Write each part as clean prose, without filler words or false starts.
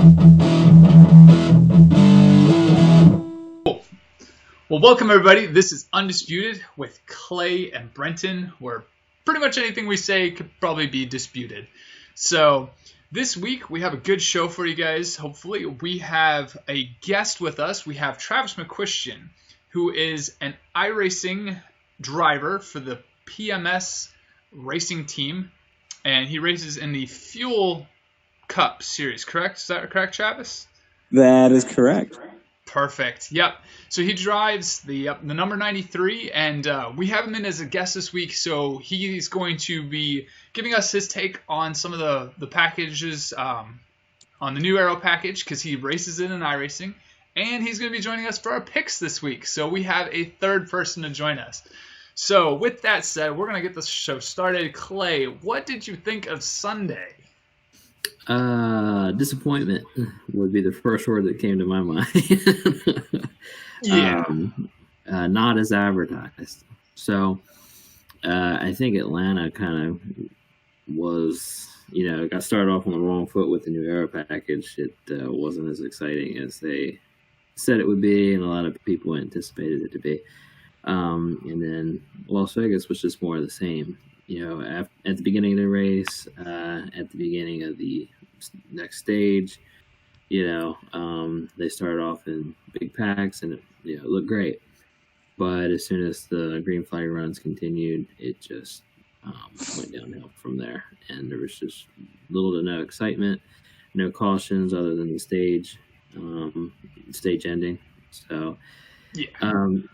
Well, welcome everybody. This is Undisputed with Clay and Brenton, where pretty much anything we say could probably be disputed. So this week we have a good show for you guys. Hopefully we have a guest with us. We have Travis McQuistion, who is an iRacing driver for the PMS Racing team, and he races in the Fuel Cup series, correct? Is that correct, Travis? That is correct. Perfect. Yep. So he drives the number 93, and we have him in as a guest this week. So he's going to be giving us his take on some of the packages on the new Aero package, because he races it in iRacing, and he's going to be joining us for our picks this week. So we have a third person to join us. So with that said, we're going to get the show started. Clay, what did you think of Sunday? Disappointment would be the first word that came to my mind. Yeah. Not as advertised. So I think Atlanta kind of was, got started off on the wrong foot with the new Aero package. It wasn't as exciting as they said it would be, and a lot of people anticipated it to be. And then Las Vegas was just more of the same. At the beginning of the race, at the beginning of the next stage, they started off in big packs, and it looked great. But as soon as the green flag runs continued, it just went downhill from there. And there was just little to no excitement, no cautions other than the stage ending. So Yeah.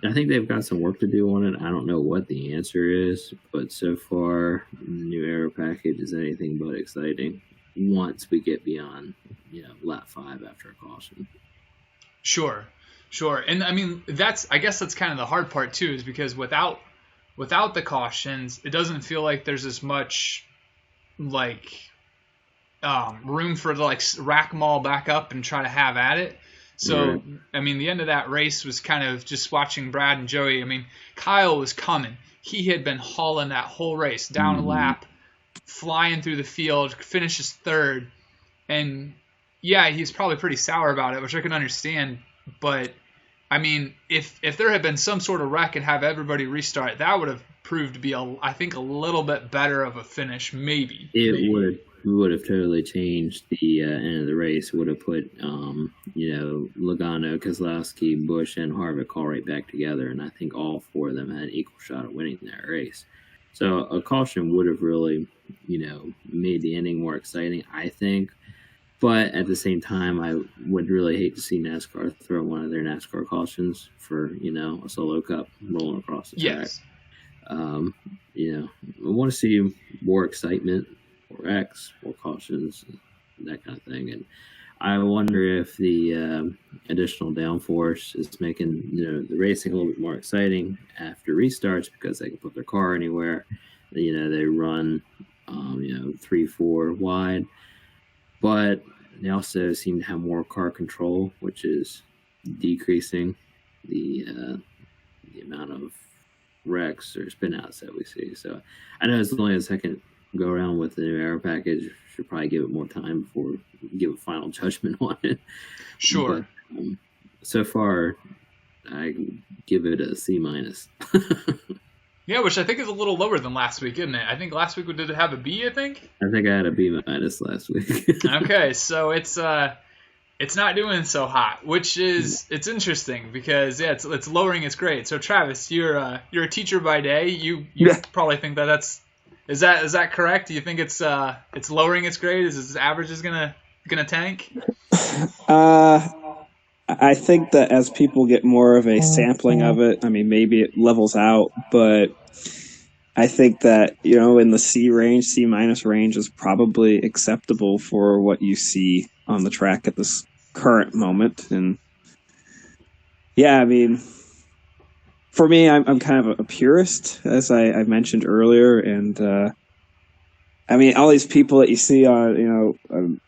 I think they've got some work to do on it. I don't know what the answer is, but so far, the new Aero package is anything but exciting once we get beyond, lap 5 after a caution. Sure. And I mean, I guess that's kind of the hard part too, is because without the cautions, it doesn't feel like there's as much room for rack them all back up and try to have at it. So, right. I mean, the end of that race was kind of just watching Brad and Joey. I mean, Kyle was coming. He had been hauling that whole race down a lap, flying through the field, finishes third. And, yeah, he's probably pretty sour about it, which I can understand. But, I mean, if there had been some sort of wreck and have everybody restart, that would have proved to be, I think, a little bit better of a finish, maybe. It would have totally changed the end of the race. Would have put, Logano, Keselowski, Busch, and Harvick all right back together, and I think all four of them had an equal shot at winning that race. So a caution would have really, made the ending more exciting, I think. But at the same time, I would really hate to see NASCAR throw one of their NASCAR cautions for, a solo cup rolling across the track. Yes. I want to see more excitement, more X, more cautions, that kind of thing. And I wonder if the additional downforce is making the racing a little bit more exciting after restarts, because they can put their car anywhere. They run 3-4 wide, but they also seem to have more car control, which is decreasing the amount of wrecks or spinouts that we see. So I know it's only a second go around with the new Aero package. Should probably give it more time before we give a final judgment on it. Sure. But, so far, I give it a C-. Yeah, which I think is a little lower than last week, isn't it? I think last week did it have a B, I think? I think I had a B- last week. Okay, so it's not doing so hot, which is it's interesting because it's lowering its grade. So Travis, you're a teacher by day. You probably think is that correct? Do you think it's lowering its grade? Is its average is gonna tank? I think that as people get more of a sampling of it, I mean, maybe it levels out, but I think that, in the C range, C- range is probably acceptable for what you see on the track at this current moment. And yeah, I mean, for me, I'm kind of a purist, as I mentioned earlier. And I mean, all these people that you see on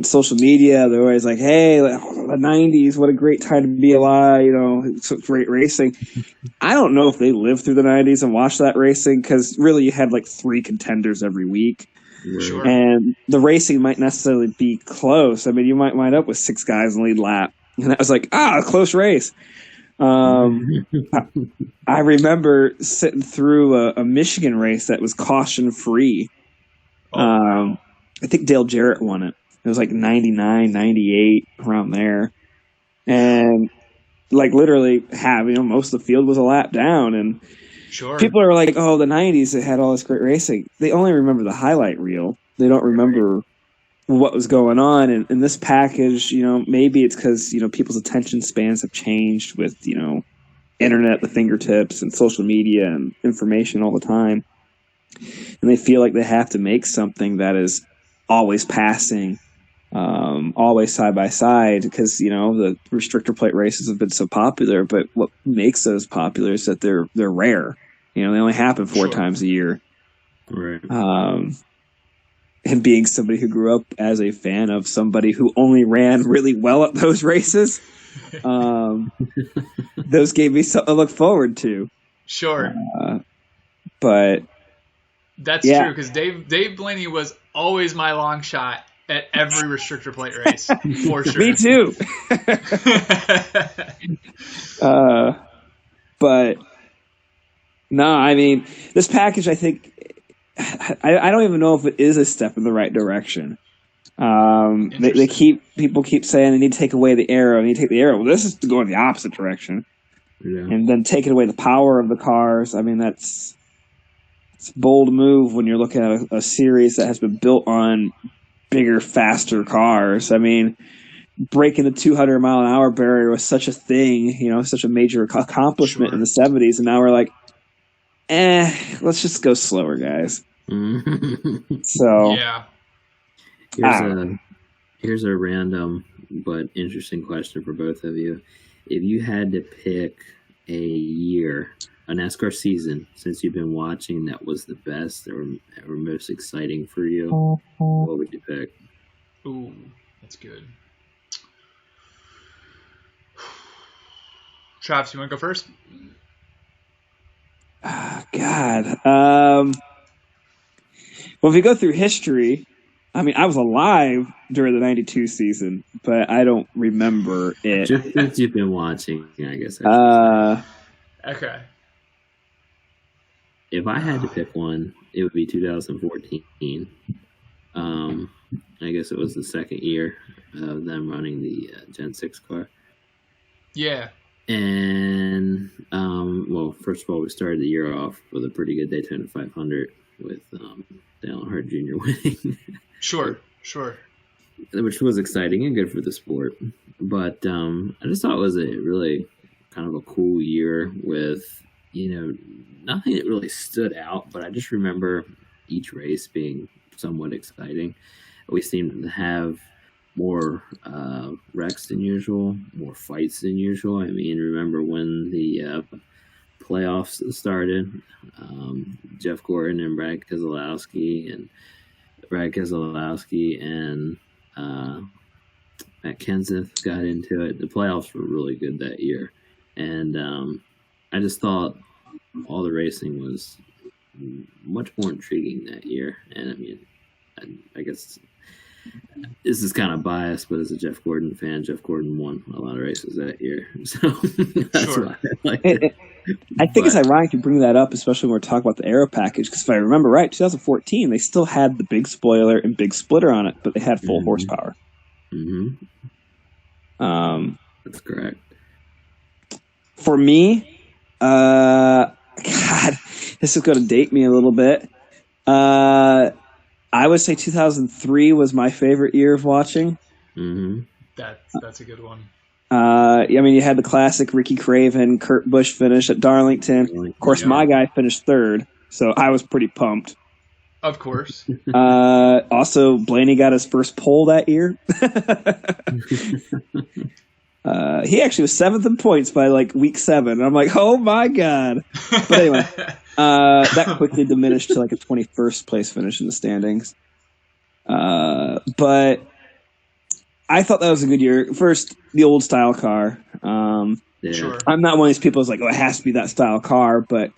social media, they're always like, hey, the 90s, what a great time to be alive, it's great racing. I don't know if they lived through the 90s and watched that racing, because really you had like 3 contenders every week. Sure. And the racing might necessarily be close. I mean, you might wind up with 6 guys in the lead lap. And that was like, a close race. I remember sitting through a Michigan race that was caution-free. I think Dale Jarrett won it. It was like 99, 98, around there. And like literally most of the field was a lap down. And people are like, oh, the 90s, it had all this great racing. They only remember the highlight reel. They don't remember what was going on. And in this package, maybe it's because, people's attention spans have changed with, internet at the fingertips and social media and information all the time. And they feel like they have to make something that is always passing, always side by side, because the restrictor plate races have been so popular. But what makes those popular is that they're rare. They only happen 4 times a year. Right. And being somebody who grew up as a fan of somebody who only ran really well at those races, those gave me something to look forward to. Sure. But that's true, because Dave Blaney was always my long shot at every restrictor plate race, for sure. Me too. But no, I mean, this package, I think, I don't even know if it is a step in the right direction. People keep saying they need to take away the aero. Well, this is going the opposite direction. Yeah. And then taking away the power of the cars. I mean, it's a bold move when you're looking at a series that has been built on bigger, faster cars. I mean, breaking the 200-mile-an-hour barrier was such a thing, such a major accomplishment in the 70s. And now we're like, let's just go slower, guys. So, yeah. Here's a random but interesting question for both of you. If you had to pick a year, a NASCAR season, since you've been watching, that was the best or most exciting for you, what would you pick? Ooh, that's good. Travis, you want to go first? God. Well, if you go through history, I mean, I was alive during the 92 season, but I don't remember it. Just since you've been watching, I guess. Okay. If I had to pick one, it would be 2014. I guess it was the second year of them running the Gen 6 car. Yeah. And, well, first of all, we started the year off with a pretty good Daytona 500 with Dale Earnhardt Jr. winning. Sure. Which was exciting and good for the sport. But I just thought it was a really kind of a cool year with, nothing that really stood out. But I just remember each race being somewhat exciting. We seemed to have more wrecks than usual, more fights than usual. I mean, remember when the playoffs started, Jeff Gordon and Brad Keselowski and Matt Kenseth got into it. The playoffs were really good that year. And I just thought all the racing was much more intriguing that year. And I mean, I guess this is kind of biased, but as a Jeff Gordon fan, Jeff Gordon won a lot of races that year. So that's why I like it. I think it's ironic you bring that up, especially when we're talking about the aero package, because if I remember right, 2014, they still had the big spoiler and big splitter on it, but they had full horsepower. Mm-hmm. That's correct. For me, God, this is going to date me a little bit. I would say 2003 was my favorite year of watching. Mm-hmm. That's a good one. I mean, you had the classic Ricky Craven, Kurt Busch finish at Darlington. Of course, my guy finished third, so I was pretty pumped. Of course. Also, Blaney got his first pole that year. He actually was 7th in points by like week 7. And I'm like, oh my God. But anyway, that quickly diminished to like a 21st place finish in the standings. But I thought that was a good year. First, the old style car. Sure. I'm not one of these people who's like, oh, it has to be that style car. But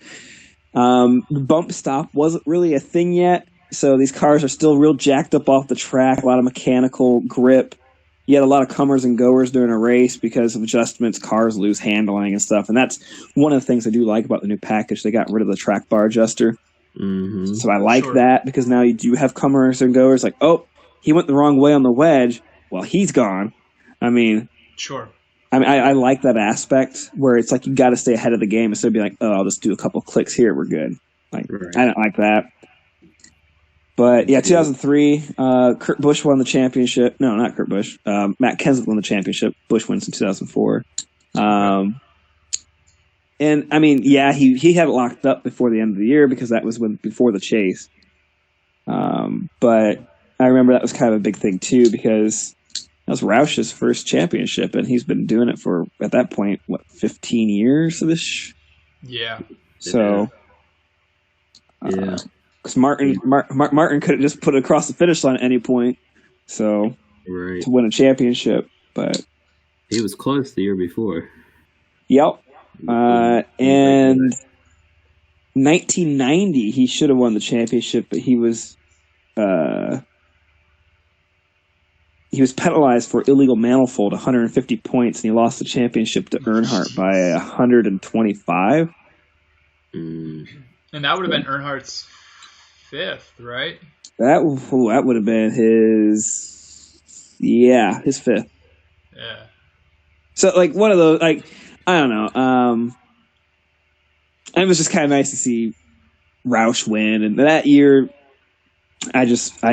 the bump stop wasn't really a thing yet. So these cars are still real jacked up off the track, a lot of mechanical grip. You had a lot of comers and goers during a race because of adjustments, cars lose handling and stuff. And that's one of the things I do like about the new package. They got rid of the track bar adjuster. Mm-hmm. So I like that because now you do have comers and goers like, oh, he went the wrong way on the wedge. Well, he's gone. I mean, sure. I like that aspect where it's like you got to stay ahead of the game instead of being like, oh, I'll just do a couple clicks here, we're good. Like I don't like that. But yeah, 2003, Kurt Busch won the championship. No, not Kurt Busch. Matt Kenseth won the championship. Busch wins in 2004. And I mean, yeah, he had it locked up before the end of the year because that was before the chase. But I remember that was kind of a big thing too because that was Roush's first championship, and he's been doing it for at that point 15 years of this. Yeah. So. Yeah. Because Martin could have just put it across the finish line at any point, so to win a championship. But he was close the year before. Yep. And 1990, he should have won the championship, but he was penalized for illegal manifold, 150 points, and he lost the championship to Earnhardt by 125. And that would have been Earnhardt's 5th, right? That would have been his 5th. Yeah. So like one of those, like I don't know. It was just kind of nice to see Roush win, and that year, I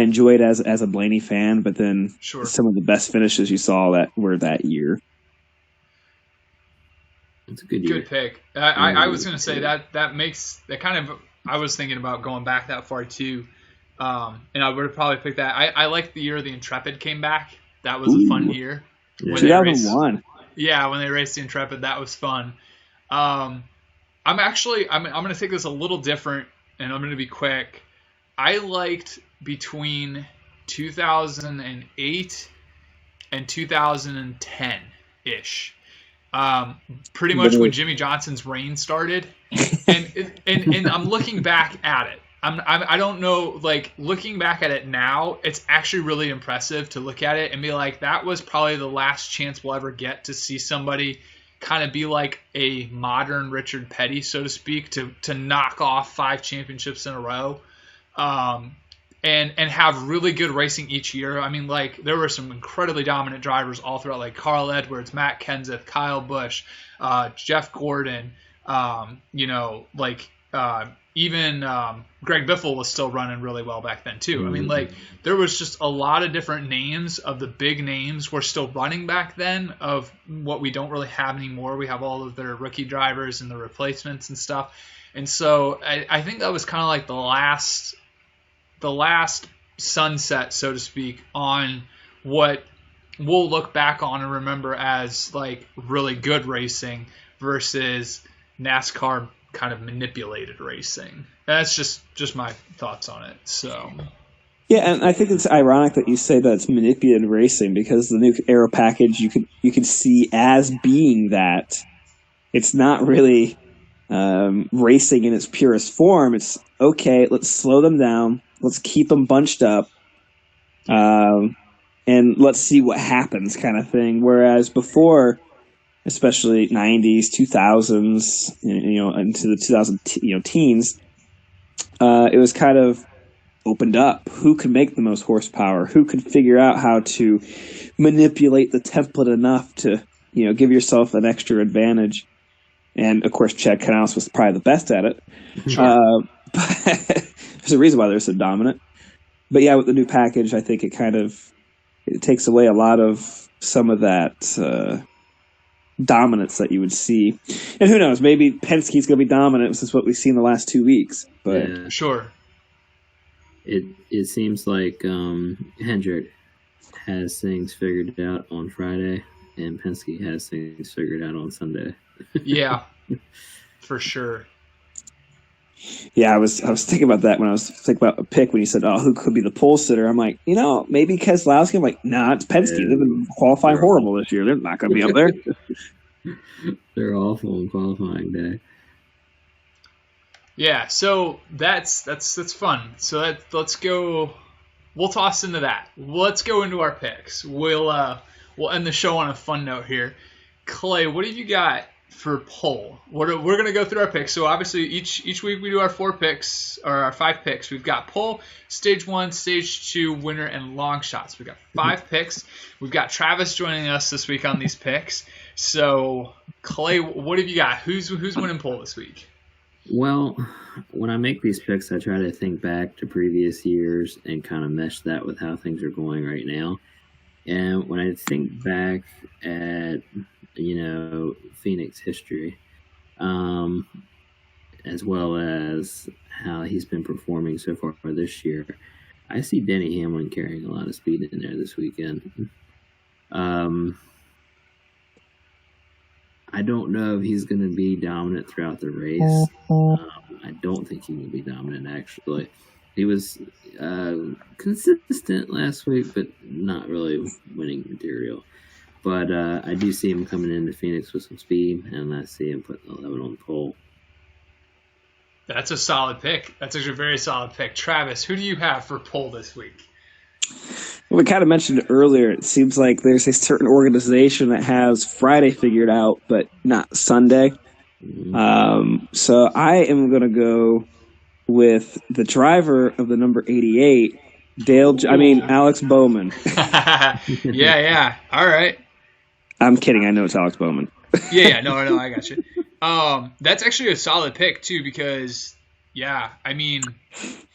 enjoyed as a Blaney fan, but then some of the best finishes you saw were that year. It's a good year. Good pick. I was going to say that makes that kind of. I was thinking about going back that far too, and I would have probably picked that. I liked the year the Intrepid came back. That was a fun year. Yeah. 2001. When they raced the Intrepid, that was fun. I'm going to take this a little different, and I'm going to be quick. I liked between 2008 and 2010 ish. Pretty much when Jimmy Johnson's reign started, and I'm looking back at it. I don't know, like looking back at it now, it's actually really impressive to look at it and be like, that was probably the last chance we'll ever get to see somebody kind of be like a modern Richard Petty, so to speak, to knock off 5 championships in a row. And have really good racing each year. I mean, like, there were some incredibly dominant drivers all throughout, like Carl Edwards, Matt Kenseth, Kyle Busch, Jeff Gordon, even Greg Biffle was still running really well back then, too. I mean, like, there was just a lot of different names of the big names were still running back then of what we don't really have anymore. We have all of their rookie drivers and the replacements and stuff. And so I think that was kind of like the last sunset, so to speak, on what we'll look back on and remember as like really good racing versus NASCAR kind of manipulated racing. That's just my thoughts on it. So yeah, and I think it's ironic that you say that it's manipulated racing because the new aero package you could see as being that. It's not really racing in its purest form. It's okay, let's slow them down. Let's keep them bunched up, and let's see what happens, kind of thing. Whereas before, especially 90s, 2000s, into the 2000 teens, it was kind of opened up. Who could make the most horsepower? Who could figure out how to manipulate the template enough to give yourself an extra advantage? And of course, Chad Knaus was probably the best at it. Sure. But there's a reason why they're so dominant. But yeah, with the new package, I think it takes away a lot of some of that dominance that you would see. And who knows, maybe Penske's going to be dominant since what we've seen the last 2 weeks. But yeah. Sure. It seems like Hendrick has things figured out on Friday, and Penske has things figured out on Sunday. Yeah, for sure. Yeah, I was thinking about that when I was thinking about a pick when you said, "Oh, who could be the pole sitter?" I'm like, maybe Keselowski. I'm like, nah, it's Penske. They've been qualifying horrible this year. They're not going to be up there. They're awful on qualifying day. Yeah, so that's fun. So let's go. We'll toss into that. Let's go into our picks. We'll end the show on a fun note here. Clay, what have you got for poll? We're gonna go through our picks. So obviously each week we do our 4 picks or our 5 picks. We've got poll, stage 1, stage 2, winner, and long shots. We've got 5 picks. We've got Travis joining us this week on these picks. So Clay, what have you got? Who's winning poll this week? Well, when I make these picks, I try to think back to previous years and kind of mesh that with how things are going right now. And when I think back at, Pheonix history, as well as how he's been performing so far this year, I see Denny Hamlin carrying a lot of speed in there this weekend. I don't know if he's going to be dominant throughout the race. I don't think he will be dominant, actually. He was consistent last week, but not really winning material. But I do see him coming into Pheonix with some speed, and I see him putting 11 on the pole. That's a solid pick. That's actually a very solid pick. Travis, who do you have for pole this week? Well, we kind of mentioned earlier, it seems like there's a certain organization that has Friday figured out, but not Sunday. So I am going to go with the driver of the number 88, Alex Bowman. Yeah. All right. I'm kidding. I know it's Alex Bowman. Yeah. No, I got you. That's actually a solid pick too, because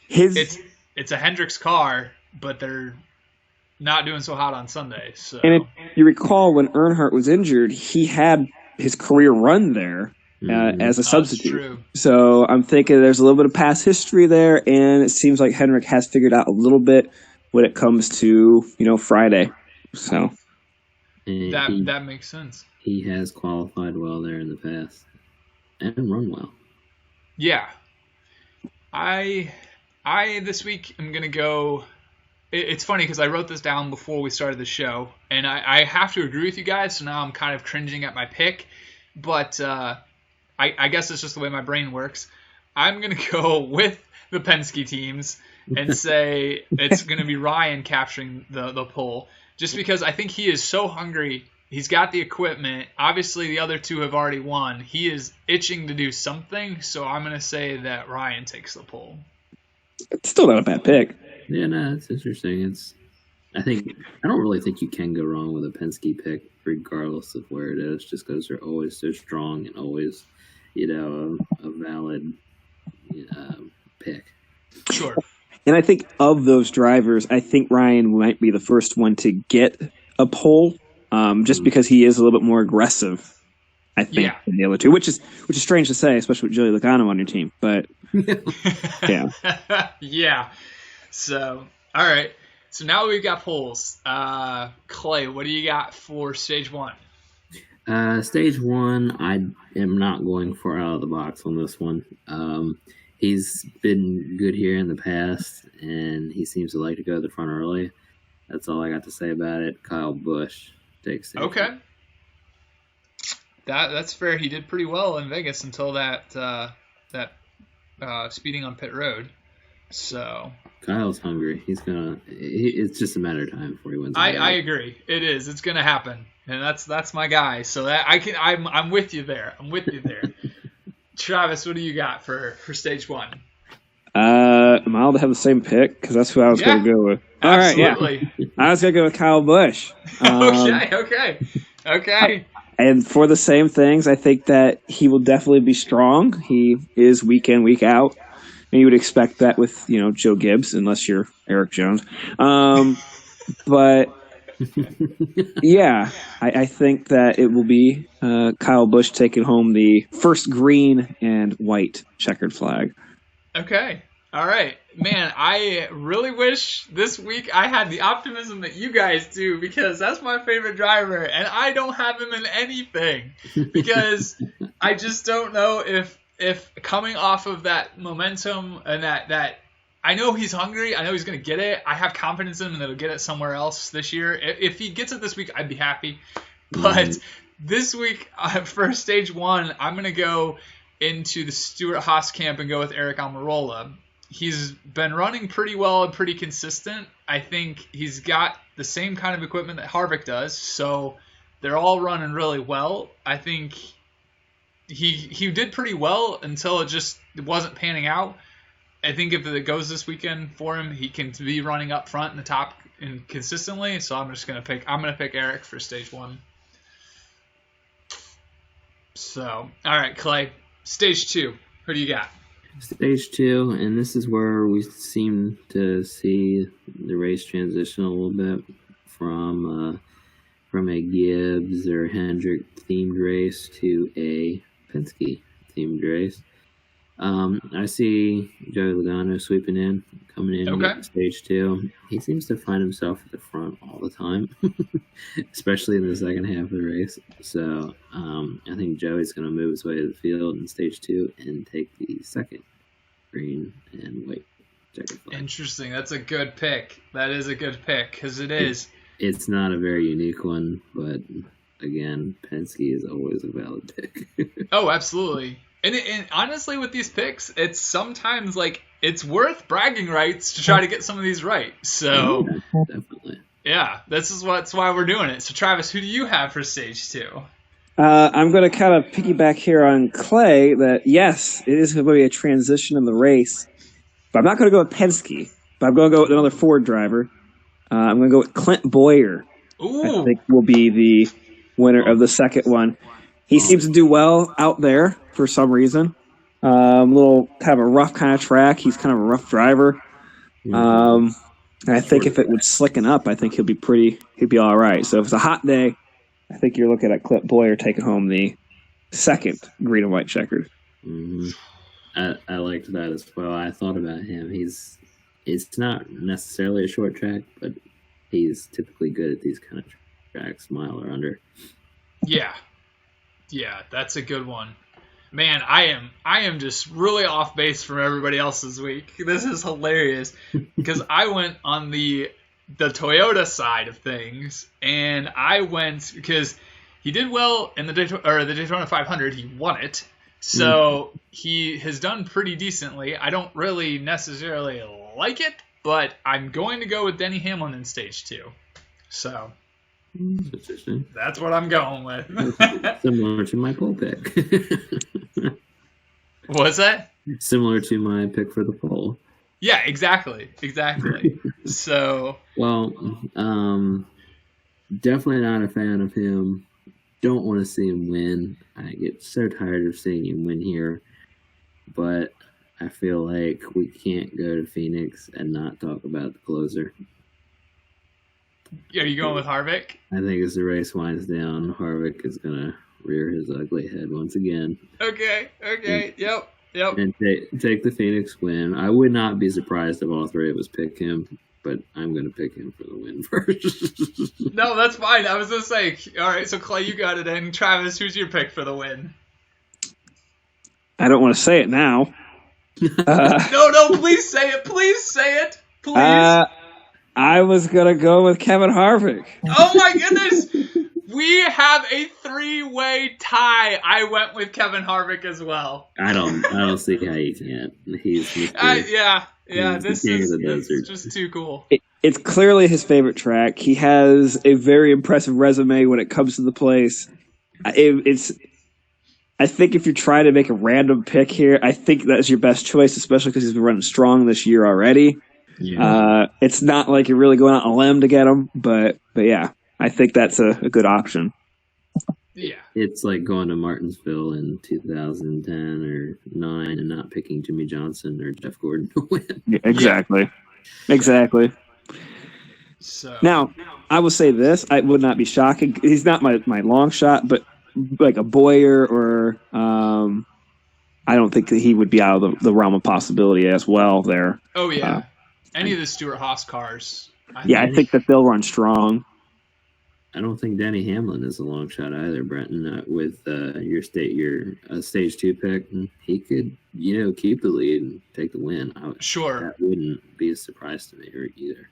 it's a Hendricks car, but they're not doing so hot on Sunday. So. And if you recall, when Earnhardt was injured, he had his career run there as a substitute. True. So I'm thinking there's a little bit of past history there, and it seems like Hendrick has figured out a little bit when it comes to Friday. So that makes sense. He has qualified well there in the past and run well. Yeah. I this week am gonna go. It's funny because I wrote this down before we started the show, and I have to agree with you guys, so now I'm kind of cringing at my pick, but I guess it's just the way my brain works. I'm going to go with the Penske teams and say it's going to be Ryan capturing the pole, just because I think he is so hungry. He's got the equipment. Obviously, the other two have already won. He is itching to do something, so I'm going to say that Ryan takes the pole. It's still not a bad pick. Yeah, no, it's interesting. I don't really think you can go wrong with a Penske pick, regardless of where it is, just because they're always so strong and always, a valid pick. Sure. And I think of those drivers, I think Ryan might be the first one to get a pole, just because he is a little bit more aggressive, I think, than the other two, which is strange to say, especially with Joey Logano on your team. But yeah. Yeah. So, all right. So now we've got polls. Clay, what do you got for stage 1? Stage 1, I am not going far out of the box on this one. He's been good here in the past, and he seems to like to go to the front early. That's all I got to say about it. Kyle Busch takes it. Okay. That's fair. He did pretty well in Vegas until that speeding on pit road. So Kyle's hungry. It's just a matter of time before he wins. I agree. It is. It's gonna happen, and that's my guy. So that I'm with you there. Travis, what do you got for stage 1? Am I allowed to have the same pick? Because that's who I was going to go with. Absolutely. All right, yeah. I was going to go with Kyle Busch. Okay. And for the same things, I think that he will definitely be strong. He is week in, week out. And you would expect that with, Joe Gibbs, unless you're Eric Jones. But, yeah, I think that it will be Kyle Busch taking home the first green and white checkered flag. Okay. All right. Man, I really wish this week I had the optimism that you guys do, because that's my favorite driver, and I don't have him in anything because I just don't know if coming off of that momentum and that I know he's hungry, I know he's going to get it. I have confidence in him that he'll get it somewhere else this year. If he gets it this week, I'd be happy. But this week for stage 1, I'm going to go into the Stuart Haas camp and go with Eric Almirola. He's been running pretty well and pretty consistent. I think he's got the same kind of equipment that Harvick does, so they're all running really well. I think he did pretty well until it wasn't panning out. I think if it goes this weekend for him, he can be running up front in the top and consistently. So I'm gonna pick Eric for stage 1. So all right, Clay, stage 2. Who do you got? Stage 2, and this is where we seem to see the race transition a little bit from a Gibbs or Hendrick themed race to a Penske themed race. I see Joey Logano coming in Okay. stage 2. He seems to find himself at the front all the time, especially in the second half of the race. So I think Joey's going to move his way to the field in stage 2 and take the second green and white checkered flag. Interesting. That's a good pick. That is a good pick because it is. It's not a very unique one, but again, Penske is always a valid pick. Oh, absolutely. And honestly, with these picks, it's sometimes like it's worth bragging rights to try to get some of these right. So, Yeah, definitely. yeah, that's why we're doing it. So, Travis, who do you have for stage 2? I'm going to kind of piggyback here on Clay that, yes, it is going to be a transition in the race, but I'm not going to go with Penske, but I'm going to go with another Ford driver. I'm going to go with Clint Boyer. Ooh. I think will be the winner of the second one. He seems to do well out there for some reason. Little kind of a rough kind of track. He's kind of a rough driver. And I think if it would slicken up, I think he'd be all right. So if it's a hot day, I think you're looking at Clint Boyer taking home the second green and white checkered. Mm-hmm. I liked that as well. I thought about him. It's not necessarily a short track, but he's typically good at these kind of tracks, mile or under. Yeah, that's a good one. Man, I am just really off base from everybody else this week. This is hilarious because I went on the Toyota side of things, and I went because he did well in the Daytona 500. He won it, so he has done pretty decently. I don't really necessarily like it, but I'm going to go with Denny Hamlin in stage 2. So that's what I'm going with. Similar to my pole pick. What's that? Similar to my pick for the pole. Yeah, exactly. So, well, definitely not a fan of him. Don't want to see him win. I get so tired of seeing him win here. But I feel like we can't go to Pheonix and not talk about the closer. Are you going with Harvick? I think as the race winds down, Harvick is going to rear his ugly head once again. Okay. Yep. And take the Pheonix win. I would not be surprised if all three of us pick him, but I'm going to pick him for the win first. No, that's fine. I was going to say, all right, so Clay, you got it in. Travis, who's your pick for the win? I don't want to say it now. No, please say it. Please say it. Please. I was going to go with Kevin Harvick. Oh, my goodness. We have a 3-way tie. I went with Kevin Harvick as well. I don't see how you can't. He's yeah. This is desert. just too cool. It's clearly his favorite track. He has a very impressive resume when it comes to the place. I think if you try to make a random pick here, I think that's your best choice, especially because he's been running strong this year already. Yeah. It's not like you're really going out on a limb to get him, but yeah, I think that's a good option. Yeah. It's like going to Martinsville in 2010 or 9 and not picking Jimmy Johnson or Jeff Gordon to win. Yeah, exactly. So now, I will say this: I would not be shocking. He's not my long shot, but like a Boyer or I don't think that he would be out of the realm of possibility as well. There. Oh yeah. Any of the Stuart Haas cars. I think that they'll run strong. I don't think Denny Hamlin is a long shot either, Brenton. With your stage 2 pick, he could keep the lead and take the win. Sure, that wouldn't be a surprise to me either.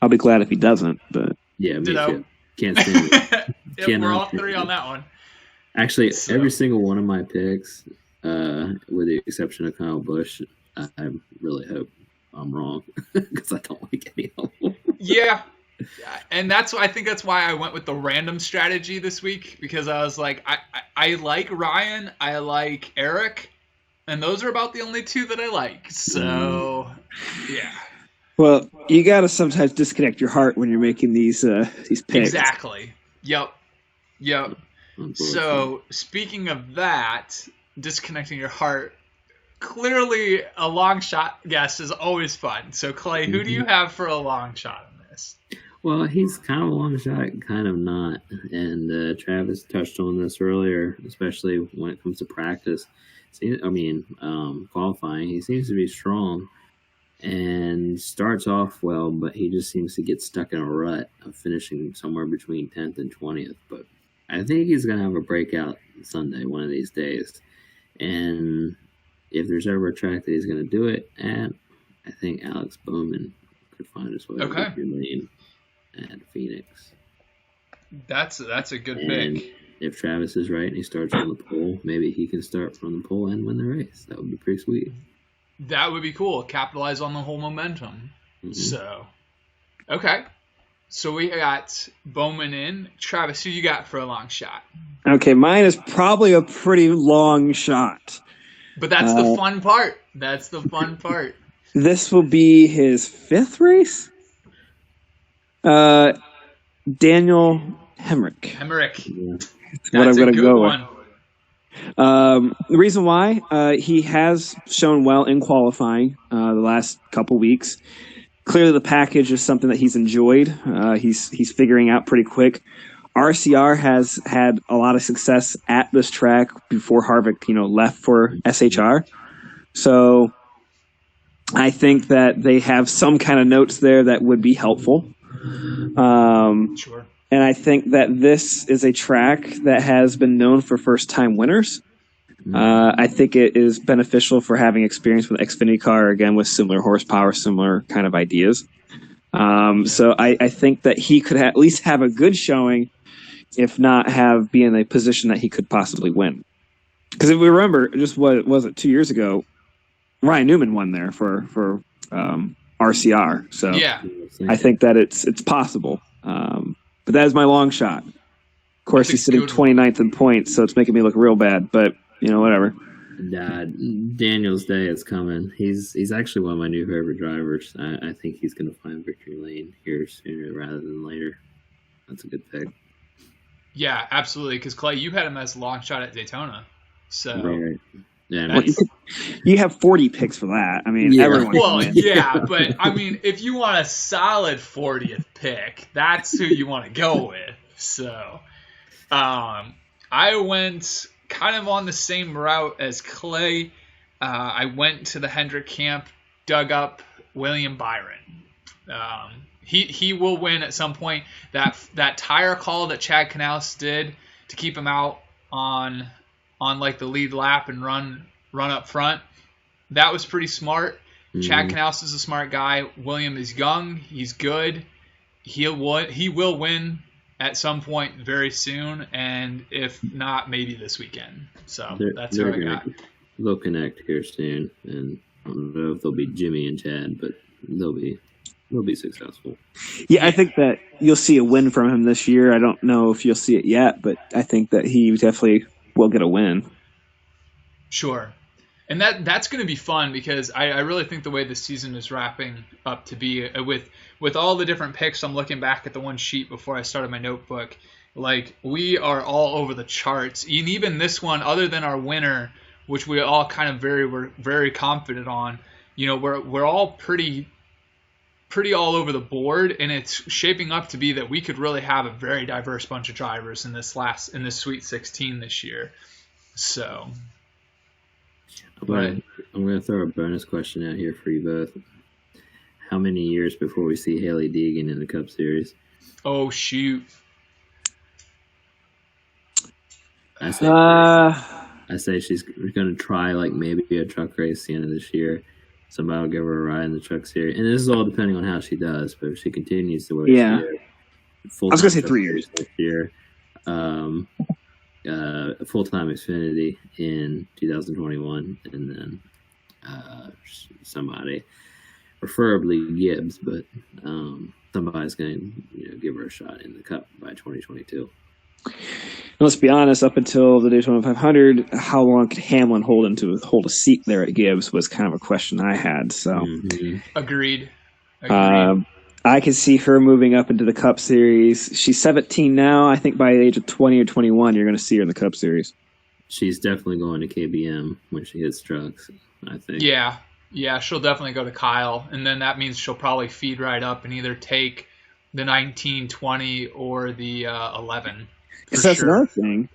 I'll be glad if he doesn't, but yeah, me too. Can't stand it. We're all three on that one. Actually, every single one of my picks with the exception of Kyle Busch. I really hope I'm wrong because I don't like any of them. Yeah. And I think that's why I went with the random strategy this week, because I was like, I like Ryan, I like Eric, and those are about the only two that I like. So, yeah. Well, you got to sometimes disconnect your heart when you're making these picks. Exactly. Yep. So, speaking of that, disconnecting your heart, clearly a long shot guess is always fun. So, Clay, who do you have for a long shot in this? Well, he's kind of a long shot, kind of not. And Travis touched on this earlier, especially when it comes to practice. Qualifying, he seems to be strong and starts off well, but he just seems to get stuck in a rut of finishing somewhere between 10th and 20th. But I think he's going to have a breakout Sunday one of these days. And if there's ever a track that he's going to do it at, I think Alex Bowman could find his way to victory lane at Pheonix. That's a good and pick. If Travis is right and he starts on the pole, maybe he can start from the pole and win the race. That would be pretty sweet. That would be cool. Capitalize on the whole momentum. Mm-hmm. So, okay. So we got Bowman in. Travis, who you got for a long shot? Okay, mine is probably a pretty long shot. But that's the fun part. That's the fun part. This will be his 5th race. Daniel Hemrick. Yeah. That's what I'm going to go one. with. The reason why, he has shown well in qualifying the last couple weeks. Clearly the package is something that he's enjoyed. He's figuring out pretty quick. RCR has had a lot of success at this track before Harvick, left for SHR. So I think that they have some kind of notes there that would be helpful. Sure. And I think that this is a track that has been known for first-time winners. I think it is beneficial for having experience with Xfinity car, again, with similar horsepower, similar kind of ideas. So I think that he could at least have a good showing, if not be in a position that he could possibly win. Because if we remember, just what was it, 2 years ago, Ryan Newman won there for RCR. So yeah. I think that it's possible. But that is my long shot. Of course, he's sitting 29th in points, so it's making me look real bad. But, whatever. Daniel's day is coming. He's actually one of my new favorite drivers. I think he's going to find victory lane here sooner rather than later. That's a good pick. Yeah, absolutely. Because, Clay, you had him as a long shot at Daytona. So right. Yeah, well, you have 40 picks for that. I mean, everyone. Well, yeah, but I mean, if you want a solid 40th pick, that's who you want to go with. So, I went kind of on the same route as Clay. I went to the Hendrick camp, dug up William Byron. He will win at some point. That tire call that Chad Knaus did to keep him out on like the lead lap and run up front, that was pretty smart. Mm-hmm. Chad Knaus is a smart guy. William is young. He's good. He will win at some point very soon, and if not, maybe this weekend. So that's what I got. They'll connect here soon, and I don't know if they'll be Jimmy and Chad, but they'll be successful. Yeah, I think that you'll see a win from him this year. I don't know if you'll see it yet, but I think that he definitely will get a win. Sure. And that's going to be fun because I really think the way the season is wrapping up to be with all the different picks, I'm looking back at the one sheet before I started my notebook. Like, we are all over the charts. And even this one, other than our winner, which we all kind of were very confident on, we're all pretty all over the board, and it's shaping up to be that we could really have a very diverse bunch of drivers in this Sweet 16 this year. So I'm going to throw a bonus question out here for you both. How many years before we see Haley Deegan in the Cup Series? Oh, shoot. I say she's going to try like maybe a truck race the end of this year. Somebody will give her a ride in the truck series. And this is all depending on how she does. But if she continues to work, I was going to say 3 years next year. full-time Xfinity in 2021, and then somebody, preferably Gibbs, but somebody's going to give her a shot in the Cup by 2022. Let's be honest, up until the Daytona 500, how long could Hamlin hold a seat there at Gibbs was kind of a question I had. So, Agreed. I could see her moving up into the Cup Series. She's 17 now. I think by the age of 20 or 21, you're going to see her in the Cup Series. She's definitely going to KBM when she hits trucks, I think. Yeah, she'll definitely go to Kyle, and then that means she'll probably feed right up and either take the 19, 20, or the 11. Because that's another thing.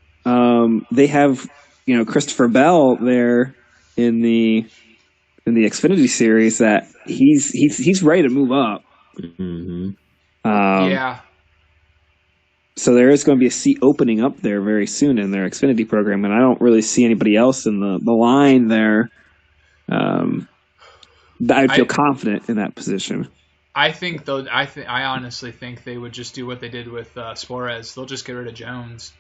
They have, Christopher Bell there in the Xfinity Series that he's ready to move up. Mm-hmm. Yeah. So there is going to be a seat opening up there very soon in their Xfinity program, and I don't really see anybody else in the line there. I'd feel confident in that position. I think though. I honestly think they would just do what they did with Suarez. They'll just get rid of Jones.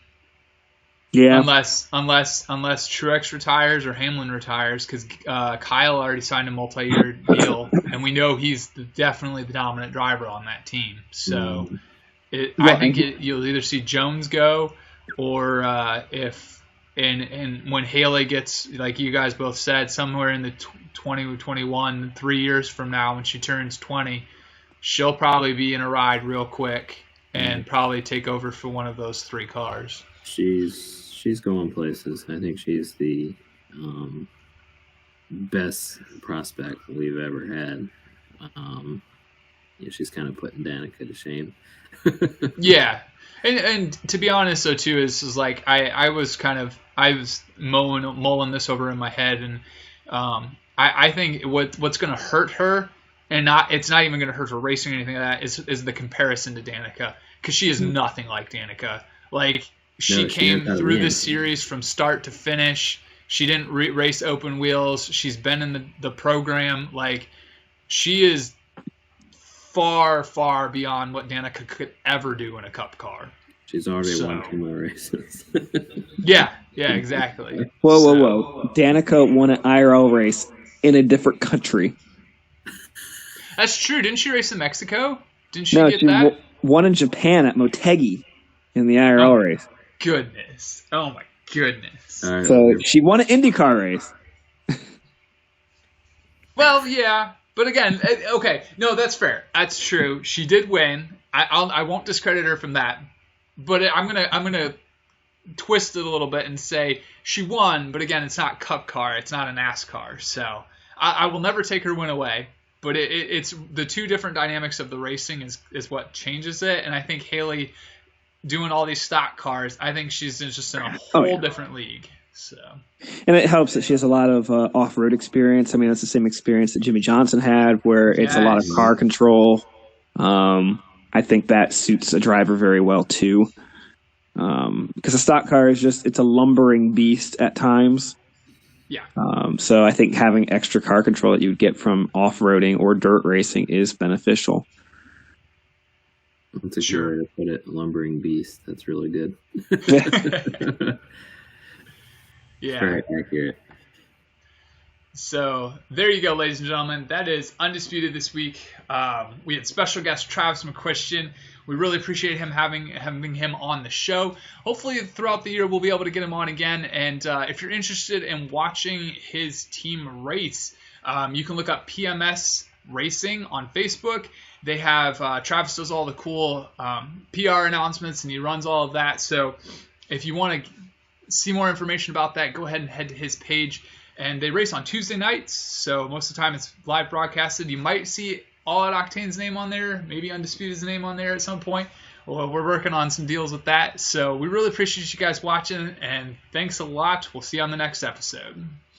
Yeah. Unless Truex retires or Hamlin retires, because Kyle already signed a multi-year deal, and we know he's definitely the dominant driver on that team. So I think you'll either see Jones go, or if when Haley gets, like you guys both said, somewhere in the 2021, 3 years from now when she turns 20, she'll probably be in a ride real quick and probably take over for one of those 3 cars. She's going places. I think she's the best prospect we've ever had. She's kind of putting Danica to shame. Yeah, and to be honest, though, too, is like I was mulling this over in my head, and I think what's going to hurt her, and it's not even going to hurt her racing or anything like that, is the comparison to Danica, because she is nothing like Danica. Like, she came through this series from start to finish. She didn't race open wheels. She's been in the program. Like, she is far, far beyond what Danica could ever do in a Cup car. She's already won 2 more races. Yeah, exactly. Whoa. Danica won an IRL race in a different country. That's true. Didn't she race in Mexico? Didn't she get she that? Won in Japan at Motegi in the IRL race. Goodness. Oh, my goodness. Right, so she won an IndyCar race. Well, yeah. But again, okay. No, that's fair. That's true. She did win. I won't discredit her from that. But I'm gonna twist it a little bit and say she won. But again, it's not Cup car. It's not a NASCAR. So I will never take her win away. But it's the two different dynamics of the racing is what changes it. And I think Haley doing all these stock cars, I think she's just in a whole different league. So. And it helps that she has a lot of off-road experience. I mean, that's the same experience that Jimmy Johnson had, where it's a lot of car control. I think that suits a driver very well, too. Because a stock car is it's a lumbering beast at times. Yeah. So I think having extra car control that you would get from off-roading or dirt racing is beneficial. That's a sure way to put it. Lumbering beast. That's really good. Yeah. Very accurate. So there you go, ladies and gentlemen. That is Undisputed this week. We had special guest Travis McQuistion. We really appreciate him having him on the show. Hopefully throughout the year we'll be able to get him on again. And if you're interested in watching his team race, you can look up PMS Racing on Facebook. They have Travis does all the cool PR announcements, and he runs all of that. So if you want to see more information about that, go ahead and head to his page. And they race on Tuesday nights, so most of the time it's live broadcasted. You might see All Out Octane's name on there, maybe Undisputed's name on there at some point. Well, we're working on some deals with that. So we really appreciate you guys watching, and thanks a lot. We'll see you on the next episode.